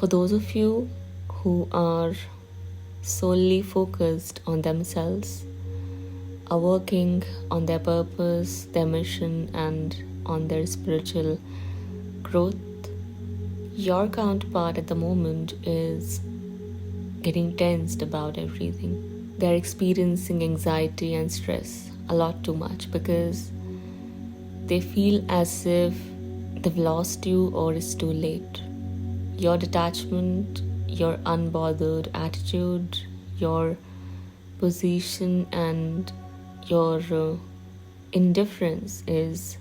For those of you who are solely focused on themselves, are working on their purpose, their mission, and on their spiritual growth, your counterpart at the moment is getting tensed about everything. They're experiencing anxiety and stress a lot too much because they feel as if they've lost you or it's too late. Your detachment, your unbothered attitude, your position, and your indifference is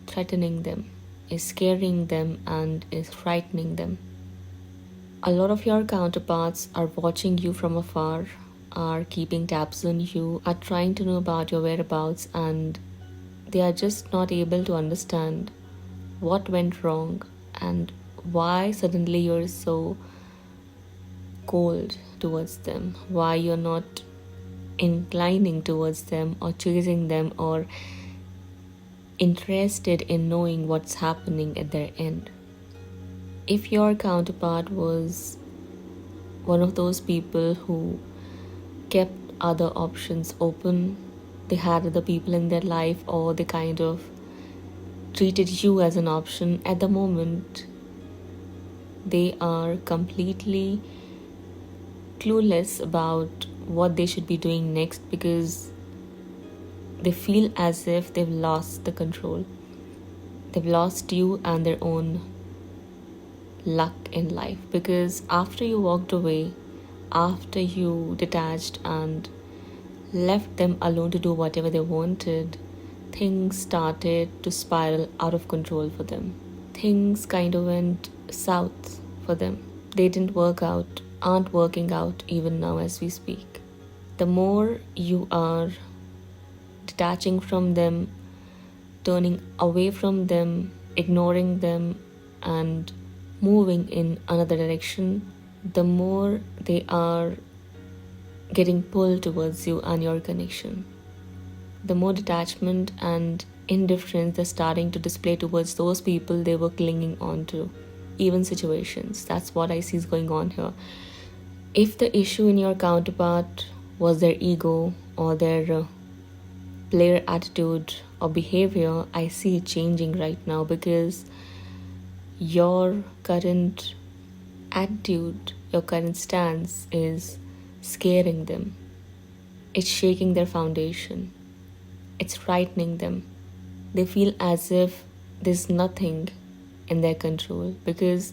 threatening them, is scaring them, and is frightening them. A lot of your counterparts are watching you from afar, are keeping tabs on you, are trying to know about your whereabouts, and they are just not able to understand what went wrong and why suddenly you're so cold towards them, why you're not inclining towards them or chasing them or interested in knowing what's happening at their end. If your counterpart was one of those people who kept other options open, they had other people in their life, or they kind of treated you as an option, at the moment they are completely clueless about what they should be doing next because they feel as if they've lost the control. They've lost you and their own luck in life, because after you walked away, after you detached and left them alone to do whatever they wanted, things started to spiral out of control for them. Things kind of went south for them. They didn't work out, aren't working out even now as we speak. The more you are detaching from them, turning away from them, ignoring them, and moving in another direction, the more they are getting pulled towards you and your connection. The more detachment and indifference they're starting to display towards those people they were clinging on to, even situations. That's what I see is going on here. If the issue in your counterpart was their ego or their player attitude or behavior, I see it changing right now, because your current attitude, your current stance is scaring them. It's shaking their foundation. It's frightening them. They feel as if there's nothing in their control because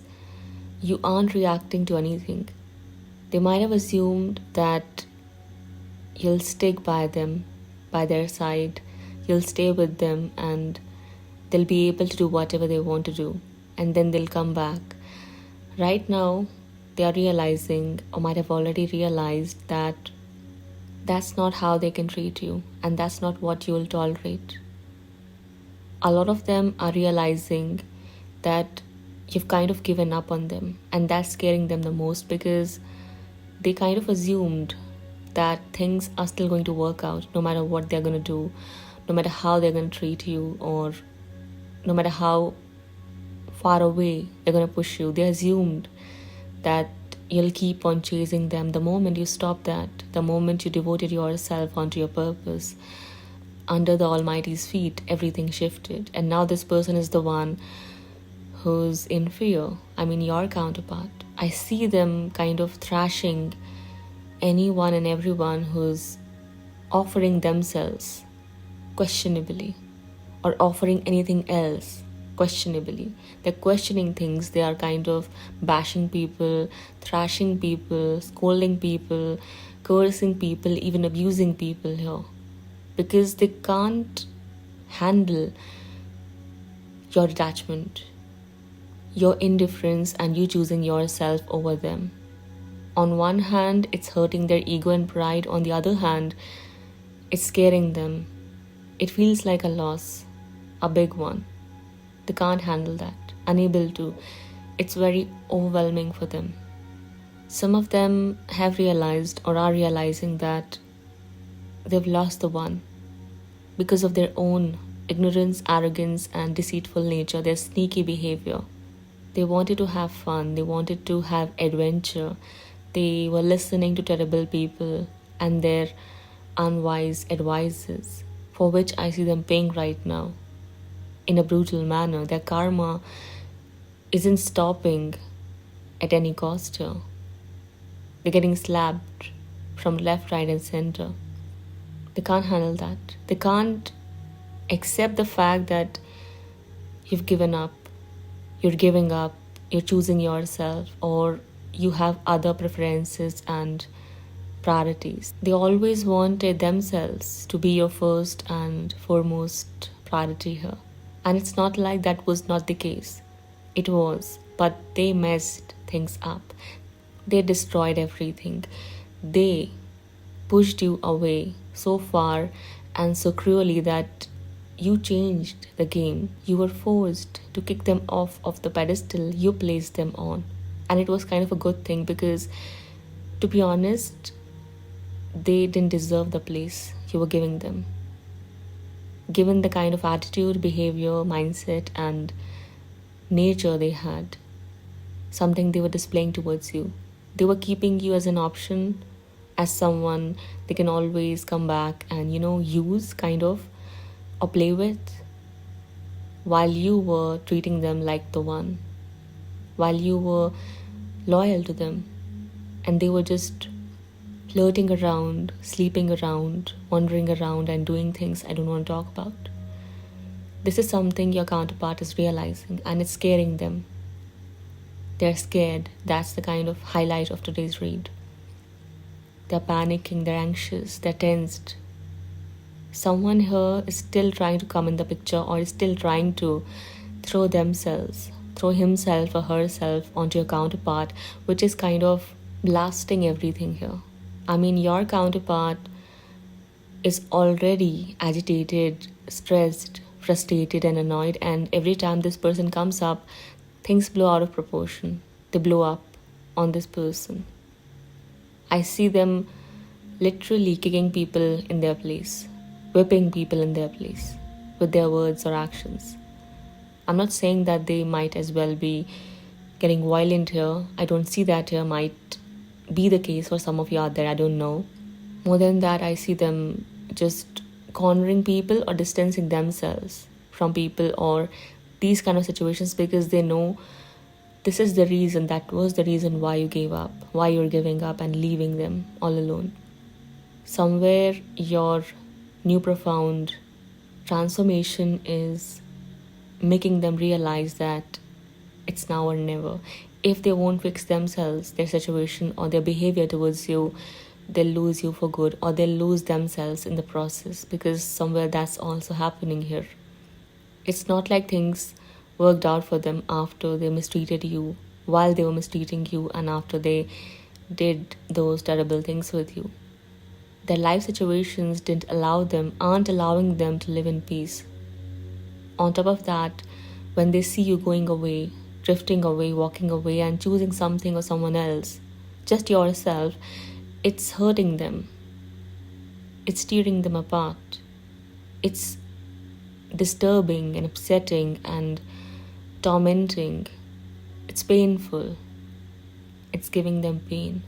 you aren't reacting to anything. They might have assumed that you'll stick by them, by their side, you'll stay with them, and they'll be able to do whatever they want to do, and then they'll come back. Right now, they are realizing, or might have already realized, that that's not how they can treat you, and that's not what you'll tolerate. A lot of them are realizing that you've kind of given up on them, and that's scaring them the most, because they kind of assumed that things are still going to work out no matter what they're going to do, no matter how they're going to treat you, or no matter how far away they're going to push you. They assumed that you'll keep on chasing them. The moment you stop that, the moment you devoted yourself onto your purpose, under the Almighty's feet, everything shifted. And now this person is the one who's in fear. I mean, your counterpart. I see them kind of thrashing anyone and everyone who's offering themselves questionably or offering anything else questionably. They're questioning things. They are kind of bashing people, thrashing people, scolding people, cursing people, even abusing people here, because they can't handle your detachment, your indifference, and you choosing yourself over them. On one hand, it's hurting their ego and pride. On the other hand, it's scaring them. It feels like a loss, a big one. They can't handle that, unable to. It's very overwhelming for them. Some of them have realized or are realizing that they've lost the one because of their own ignorance, arrogance, and deceitful nature, their sneaky behavior. They wanted to have fun, they wanted to have adventure. They were listening to terrible people and their unwise advices, for which I see them paying right now in a brutal manner. Their karma isn't stopping at any cost here. They're getting slapped from left, right, and center. They can't handle that. They can't accept the fact that you've given up, you're giving up, you're choosing yourself, or you have other preferences and priorities. They always wanted themselves to be your first and foremost priority here. And it's not like that was not the case. It was, but they messed things up. They destroyed everything. They pushed you away so far and so cruelly that you changed the game. You were forced to kick them off of the pedestal you placed them on. And it was kind of a good thing because, to be honest, they didn't deserve the place you were giving them. Given the kind of attitude, behavior, mindset, and nature they had, something they were displaying towards you. They were keeping you as an option, as someone they can always come back and, use kind of, or play with, while you were treating them like the one, while you were loyal to them, and they were just flirting around, sleeping around, wandering around, and doing things I don't want to talk about. This is something your counterpart is realizing, and it's scaring them. They're scared. That's the kind of highlight of today's read. They're panicking, they're anxious, they're tensed. Someone here is still trying to come in the picture, or is still trying to throw himself or herself onto your counterpart, which is kind of blasting everything here. I mean, your counterpart is already agitated, stressed, frustrated, and annoyed, and every time this person comes up, things blow out of proportion. They blow up on this person. I see them literally kicking people in their place, whipping people in their place with their words or actions. I'm not saying that they might as well be getting violent here. I don't see that here. Might be the case for some of you out there. I don't know. More than that, I see them just cornering people or distancing themselves from people or these kind of situations, because they know this is the reason, that was the reason why you gave up, why you're giving up and leaving them all alone. Somewhere your new profound transformation is making them realize that it's now or never. If they won't fix themselves, their situation or their behavior towards you, they'll lose you for good, or they'll lose themselves in the process, because somewhere that's also happening here. It's not like things worked out for them after they mistreated you, while they were mistreating you, and after they did those terrible things with you. Their life situations aren't allowing them to live in peace. On top of that, when they see you going away, drifting away, walking away, and choosing something or someone else, just yourself, it's hurting them. It's tearing them apart. It's disturbing and upsetting and tormenting. It's painful. It's giving them pain.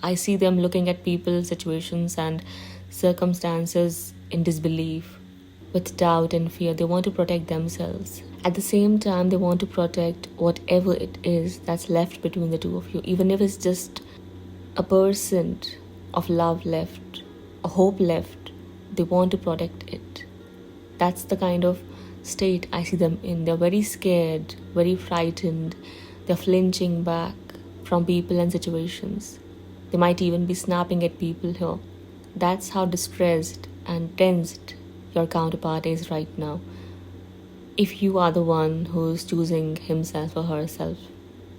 I see them looking at people, situations, and circumstances in disbelief, with doubt and fear. They want to protect themselves. At the same time, they want to protect whatever it is that's left between the two of you, even if it's just a % of love left, a hope left. They want to protect it. That's the kind of state I see them in. They're very scared, very frightened. They're flinching back from people and situations. They might even be snapping at people here. That's how distressed and tensed your counterpart is right now, if you are the one who's choosing himself or herself.